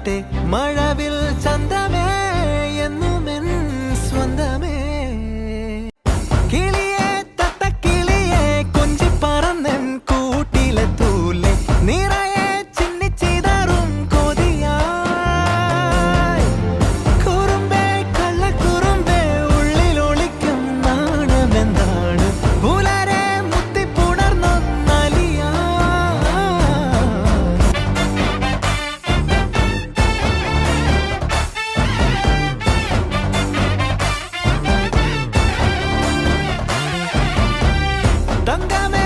പാടട്ടെ മഴവിൽ ചന്തമേ എന്നുമെൻ സ്വന്തമേ കിളിയെ തത്തക്കിളിയെ കൊഞ്ചി പറന്നൻ കൂട്ടിലെ തൂലെ നിറയെ ചിന്നിച്ചിതറും കൊതിയായി കുറുമ്പേ കള്ളക്കുറുമ്പേ ഉള്ളിലൊളിക്കും നാണമെന്താണ് പുലരെ മുത്തിപ്പുണർന്നൊന്നലിയാ തങ്കമേ